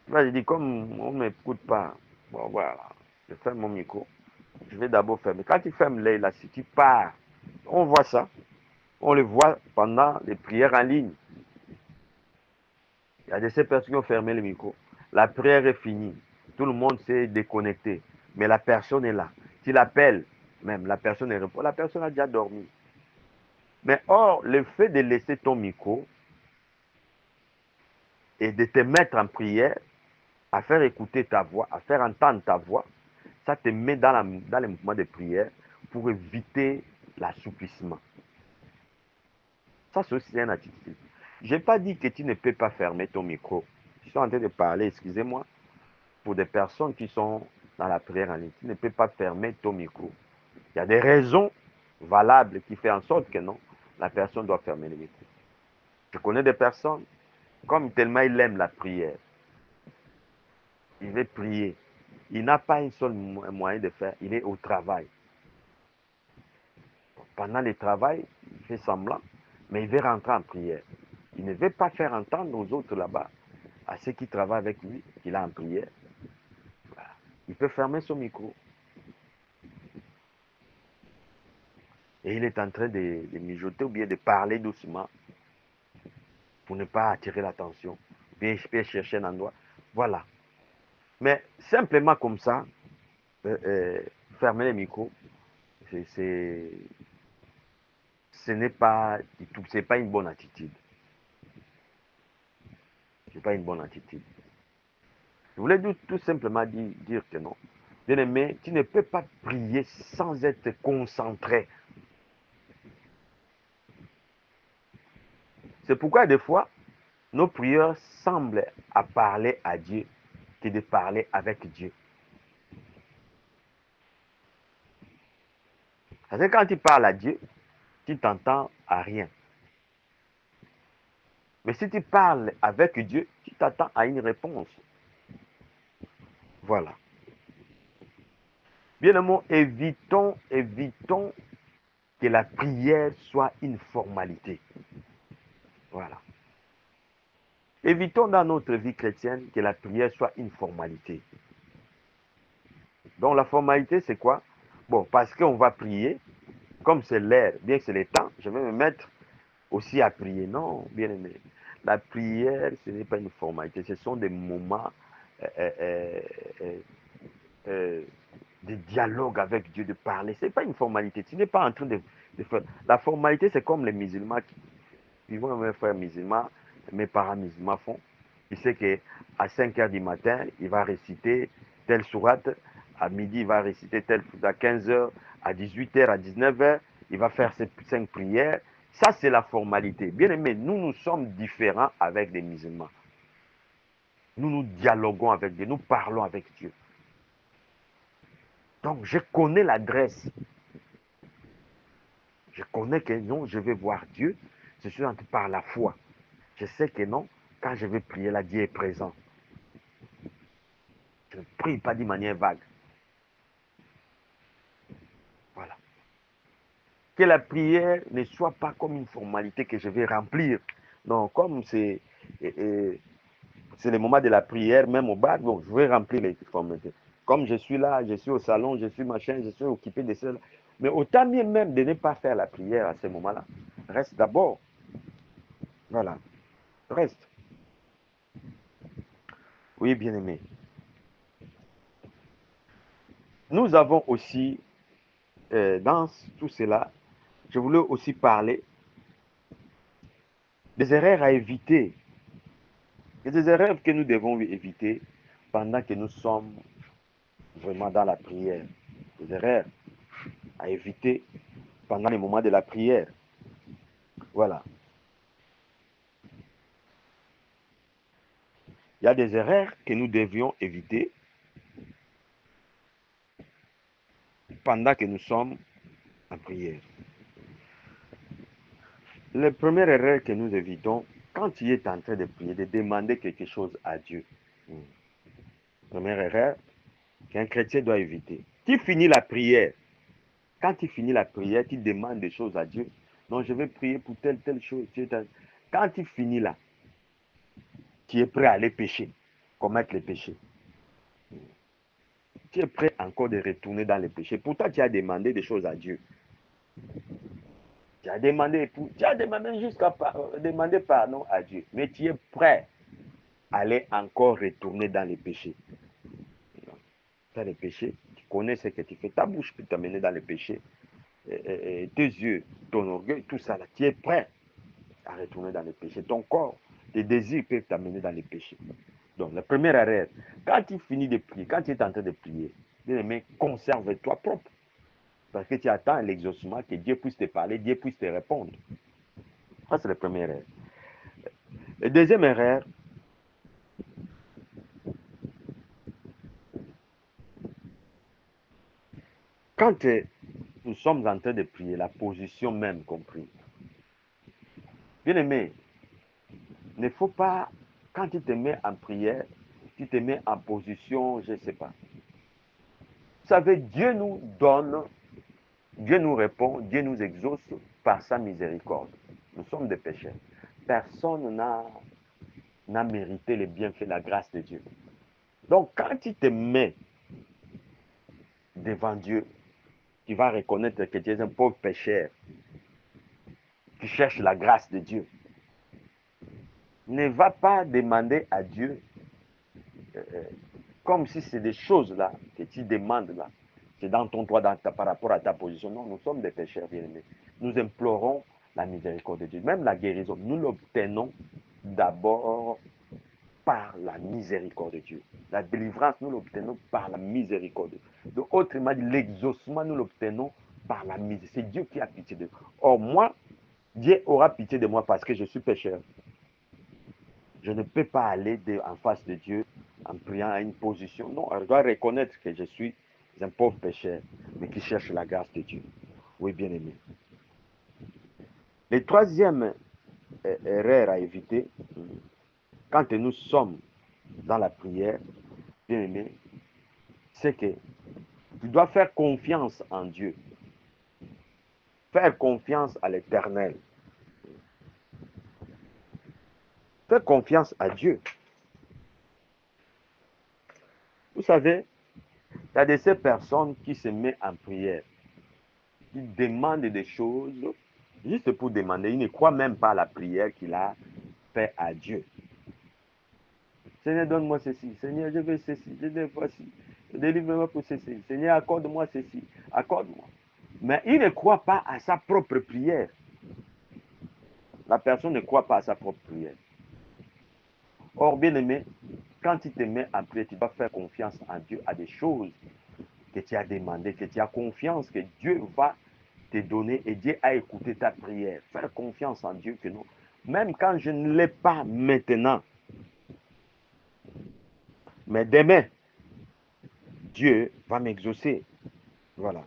moi je dis comme on ne m'écoute pas, bon voilà, je ferme mon micro. Je vais d'abord fermer. Quand tu fermes les là, si tu pars, on voit ça. On le voit pendant les prières en ligne. Il y a de ces personnes qui ont fermé le micro. La prière est finie. Tout le monde s'est déconnecté. Mais la personne est là. Tu l'appelles, même la personne ne répond. La personne a déjà dormi. Mais or, le fait de laisser ton micro et de te mettre en prière, à faire écouter ta voix, à faire entendre ta voix, ça te met dans les mouvements de prière pour éviter l'assouplissement. Ça, c'est aussi une attitude. Je n'ai pas dit que tu ne peux pas fermer ton micro. Je suis en train de parler, excusez-moi, pour des personnes qui sont dans la prière en ligne. Tu ne peux pas fermer ton micro. Il y a des raisons valables qui font en sorte que non, la personne doit fermer le micro. Je connais des personnes, comme tellement il aime la prière, il veut prier. Il n'a pas un seul moyen de faire, il est au travail. Pendant le travail, il fait semblant, mais il veut rentrer en prière. Il ne veut pas faire entendre aux autres là-bas, à ceux qui travaillent avec lui, qu'il est en prière. Voilà. Il peut fermer son micro. Et il est en train de mijoter ou bien de parler doucement pour ne pas attirer l'attention. Bien, je peux chercher un endroit. Voilà. Mais simplement comme ça, fermer les micros, ce n'est pas, c'est pas une bonne attitude. C'est pas une bonne attitude. Je voulais tout simplement dire que non. Bien aimé, tu ne peux pas prier sans être concentré. C'est pourquoi des fois, nos prières semblent à parler à Dieu que de parler avec Dieu. Parce que quand tu parles à Dieu, tu t'entends à rien. Mais si tu parles avec Dieu, tu t'attends à une réponse. Voilà. Bien aimé, évitons que la prière soit une formalité. Voilà. Évitons dans notre vie chrétienne que la prière soit une formalité. Donc la formalité, c'est quoi? Bon, parce qu'on va prier, comme c'est l'heure, bien que c'est le temps, je vais me mettre aussi à prier. Non, bien aimé. La prière, ce n'est pas une formalité, ce sont des moments de dialogue avec Dieu, de parler. Ce n'est pas une formalité. Tu n'es pas en train de faire. La formalité, c'est comme les musulmans qui vont, mes frères musulmans, mes parents musulmans font. Il sait qu'à 5 heures du matin, il va réciter telle sourate. À midi, il va réciter telle à 15 heures, à 18 heures, à 19 heures, il va faire ses 5 prières. Ça, c'est la formalité. Bien aimé, nous sommes différents avec les musulmans. Nous dialoguons avec Dieu, nous parlons avec Dieu. Donc, je connais l'adresse. Je connais que non, je vais voir Dieu. Je suis entré par la foi. Je sais que non, quand je vais prier, là, Dieu est présent. Je ne prie pas d'une manière vague. Voilà. Que la prière ne soit pas comme une formalité que je vais remplir. Non, comme c'est le moment de la prière, même au bar, donc je vais remplir les formalités. Comme je suis là, je suis au salon, je suis machin, je suis occupé de cela. Mais autant mieux même de ne pas faire la prière à ce moment-là. Reste d'abord. Voilà. Reste. Oui, bien aimé. Nous avons aussi, dans tout cela, je voulais aussi parler des erreurs à éviter. Et des erreurs que nous devons éviter pendant que nous sommes vraiment dans la prière. Des erreurs à éviter pendant les moments de la prière. Voilà. Il y a des erreurs que nous devions éviter pendant que nous sommes en prière. La première erreur que nous évitons, quand tu es en train de prier, de demander quelque chose à Dieu. Première erreur qu'un chrétien doit éviter. Tu finis la prière. Quand tu finis la prière, tu demandes des choses à Dieu. Non, je vais prier pour telle chose. Quand tu finis là, tu es prêt à aller pécher, commettre les péchés. Tu es prêt encore de retourner dans les péchés. Pourtant, tu as demandé des choses à Dieu. Tu as demandé jusqu'à demander pardon à Dieu. Mais tu es prêt à aller encore retourner dans les péchés. Dans les péchés, tu connais ce que tu fais. Ta bouche peut t'amener dans les péchés. Tes yeux, ton orgueil, tout ça là. Tu es prêt à retourner dans les péchés. Ton corps, tes désirs peuvent t'amener dans les péchés. Donc, la première erreur, quand tu finis de prier, quand tu es en train de prier, bien aimé, conserve-toi propre. Parce que tu attends l'exaucement, que Dieu puisse te parler, Dieu puisse te répondre. Ça, c'est la première erreur. La deuxième erreur, quand nous sommes en train de prier, la position même qu'on prie. Bien-aimé, il ne faut pas, quand tu te mets en prière, tu te mets en position, je ne sais pas. Vous savez, Dieu nous donne, Dieu nous répond, Dieu nous exauce par sa miséricorde. Nous sommes des pécheurs. Personne n'a mérité les bienfaits, la grâce de Dieu. Donc, quand tu te mets devant Dieu, tu vas reconnaître que tu es un pauvre pécheur qui cherche la grâce de Dieu. Ne va pas demander à Dieu comme si c'est des choses là que tu demandes là. C'est dans ton droit, par rapport à ta position. Non, nous sommes des pécheurs bien-aimés. Nous implorons la miséricorde de Dieu. Même la guérison, nous l'obtenons d'abord par la miséricorde de Dieu. La délivrance, nous l'obtenons par la miséricorde de Dieu. Donc, autrement dit, l'exaucement, nous l'obtenons par la miséricorde. C'est Dieu qui a pitié de nous. Or, moi, Dieu aura pitié de moi parce que je suis pécheur. Je ne peux pas aller en face de Dieu en priant à une position. Non, je dois reconnaître que je suis un pauvre pécheur, mais qui cherche la grâce de Dieu. Oui, bien aimé. Le troisième erreur à éviter, quand nous sommes dans la prière, bien aimé, c'est que tu dois faire confiance en Dieu. Faire confiance à l'Éternel. Faire confiance à Dieu. Vous savez, il y a de ces personnes qui se mettent en prière, qui demandent des choses juste pour demander. Ils ne croient même pas à la prière qu'il a fait à Dieu. Seigneur, donne-moi ceci. Seigneur, je veux ceci. Je veux voici. Délivre-moi pour ceci. Seigneur, accorde-moi ceci. Accorde-moi. Mais il ne croit pas à sa propre prière. La personne ne croit pas à sa propre prière. Or, bien aimé, quand tu te mets en prière, tu dois faire confiance en Dieu à des choses que tu as demandées, que tu as confiance que Dieu va te donner et Dieu a écouté ta prière. Faire confiance en Dieu que non. Même quand je ne l'ai pas maintenant, mais demain, Dieu va m'exaucer. Voilà.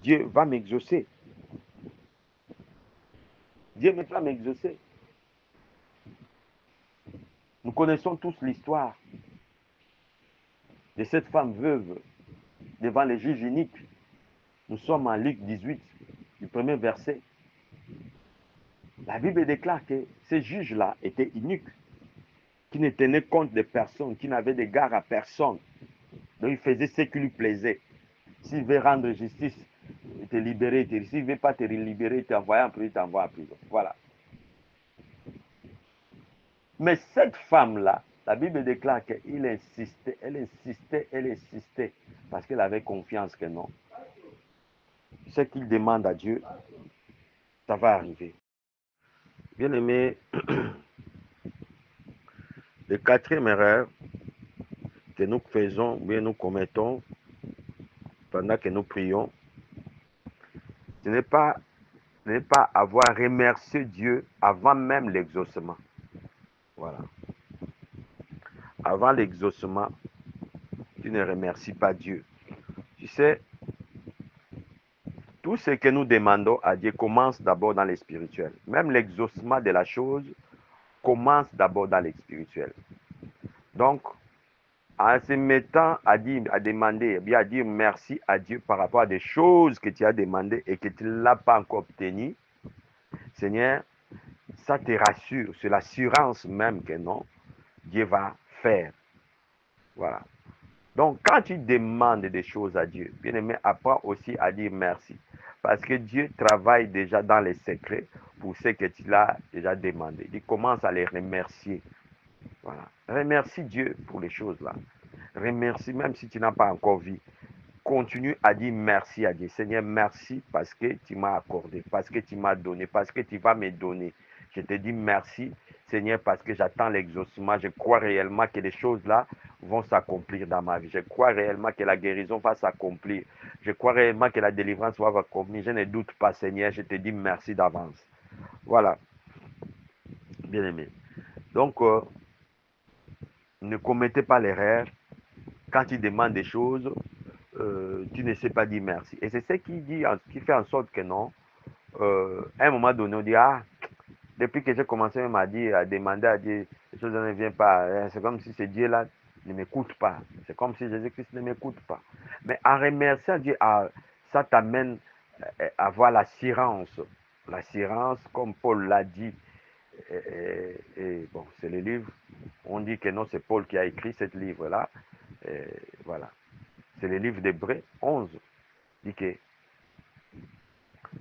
Dieu va m'exaucer. Dieu va m'exaucer. Nous connaissons tous l'histoire de cette femme veuve devant les juges uniques. Nous sommes en Luc 18, du premier verset. La Bible déclare que ces juges-là étaient uniques, qui ne tenaient compte de personne, qui n'avaient d'égard à personne. Donc ils faisaient ce qui lui plaisait. S'il veut rendre justice, il te libérer. S'il ne veut pas te libérer, il t'envoie en prison, il t'envoie en prison. Voilà. Mais cette femme-là, la Bible déclare qu'elle insistait, elle insistait, parce qu'elle avait confiance que non. Ce qu'il demande à Dieu, ça va arriver. Bien aimé, le quatrième erreur que nous faisons, bien nous commettons pendant que nous prions, ce n'est pas avoir remercié Dieu avant même l'exaucement. Voilà. Avant l'exaucement, tu ne remercies pas Dieu. Tu sais, tout ce que nous demandons à Dieu commence d'abord dans les spirituels. Même l'exaucement de la chose commence d'abord dans les spirituels. Donc, en se mettant à demander, bien à dire merci à Dieu par rapport à des choses que tu as demandées et que tu ne l'as pas encore obtenues, Seigneur, ça te rassure. C'est l'assurance même que non, Dieu va faire. Voilà. Donc, quand tu demandes des choses à Dieu, bien aimé, apprends aussi à dire merci. Parce que Dieu travaille déjà dans les secrets pour ce que tu l'as déjà demandé. Il commence à les remercier. Voilà. Remercie Dieu pour les choses là. Remercie même si tu n'as pas encore vu. Continue à dire merci à Dieu. Seigneur, merci parce que tu m'as accordé, parce que tu m'as donné, parce que tu vas me donner. Je te dis merci, Seigneur, parce que j'attends l'exaucement. Je crois réellement que les choses là vont s'accomplir dans ma vie. Je crois réellement que la guérison va s'accomplir. Je crois réellement que la délivrance va s'accomplir. Je ne doute pas, Seigneur. Je te dis merci d'avance. Voilà. Bien aimé. Donc, ne commettez pas l'erreur quand il demande des choses tu ne sais pas dire merci. Et c'est ce qui fait en sorte que non, à un moment donné, on dit, ah, depuis que j'ai commencé même à dire, à demander à Dieu, les choses ne viennent pas. C'est comme si ce Dieu-là ne m'écoute pas. C'est comme si Jésus-Christ ne m'écoute pas. Mais en remerciant Dieu, ça t'amène à avoir l'assurance. L'assurance, comme Paul l'a dit. Et bon, c'est le livre. On dit que non, c'est Paul qui a écrit ce livre-là. Voilà. C'est le livre d'Hébreux 11. Il dit que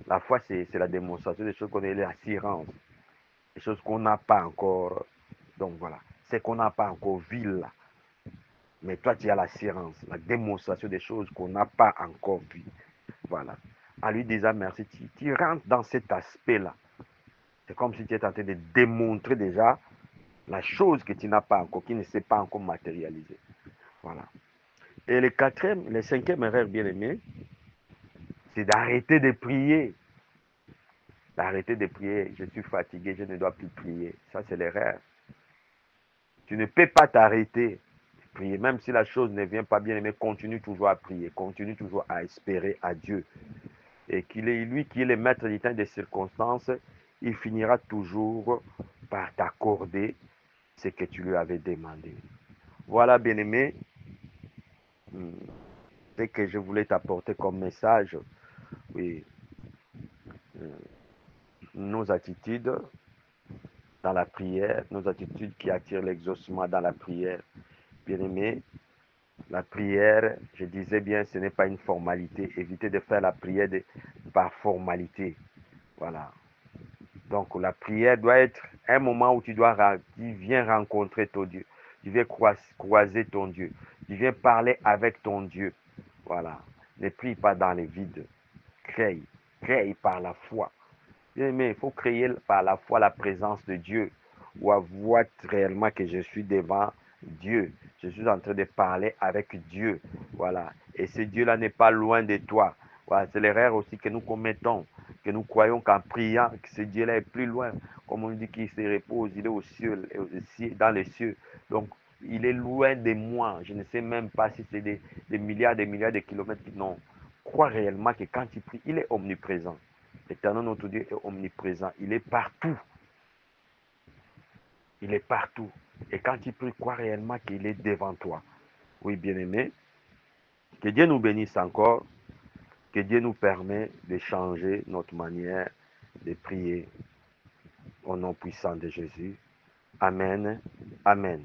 la foi, c'est la démonstration des choses qu'on a, l'assurance. Des choses qu'on n'a pas encore. Donc voilà, c'est qu'on n'a pas encore vu là. Mais toi, tu as l'assurance, la démonstration des choses qu'on n'a pas encore vues. Voilà. En lui disant merci, tu rentres dans cet aspect-là. C'est comme si tu étais en train de démontrer déjà la chose que tu n'as pas encore, qui ne s'est pas encore matérialisée. Voilà. Et le cinquième erreur bien aimé, c'est d'arrêter de prier. D'arrêter de prier. Je suis fatigué, je ne dois plus prier. Ça, c'est l'erreur. Tu ne peux pas t'arrêter de prier. Même si la chose ne vient pas bien aimé, continue toujours à prier. Continue toujours à espérer à Dieu. Et qu'il est lui qui est le maître du temps des circonstances, il finira toujours par t'accorder ce que tu lui avais demandé. Voilà, bien-aimé, ce que je voulais t'apporter comme message. Oui, nos attitudes dans la prière, nos attitudes qui attirent l'exaucement dans la prière. Bien-aimé, la prière, je disais bien, ce n'est pas une formalité. Évitez de faire la prière par formalité. Voilà. Donc la prière doit être un moment où tu viens rencontrer ton Dieu. Tu viens croiser ton Dieu. Tu viens parler avec ton Dieu. Voilà. Ne prie pas dans les vides. Crée. Crée par la foi. Mais il faut créer par la foi la présence de Dieu. Ou avoir réellement que je suis devant Dieu. Je suis en train de parler avec Dieu. Voilà. Et ce Dieu-là n'est pas loin de toi. Voilà. C'est l'erreur aussi que nous commettons. Que nous croyons qu'en priant, que ce Dieu-là est plus loin. Comme on dit qu'il se repose, il est au ciel, dans les cieux. Donc, il est loin de moi. Je ne sais même pas si c'est des milliards de kilomètres. Non. Crois réellement que quand tu pries, il est omniprésent. L'éternel notre Dieu est omniprésent. Il est partout. Il est partout. Et quand tu pries, crois réellement qu'il est devant toi. Oui, bien-aimé. Que Dieu nous bénisse encore. Que Dieu nous permette de changer notre manière de prier. Au nom puissant de Jésus. Amen. Amen.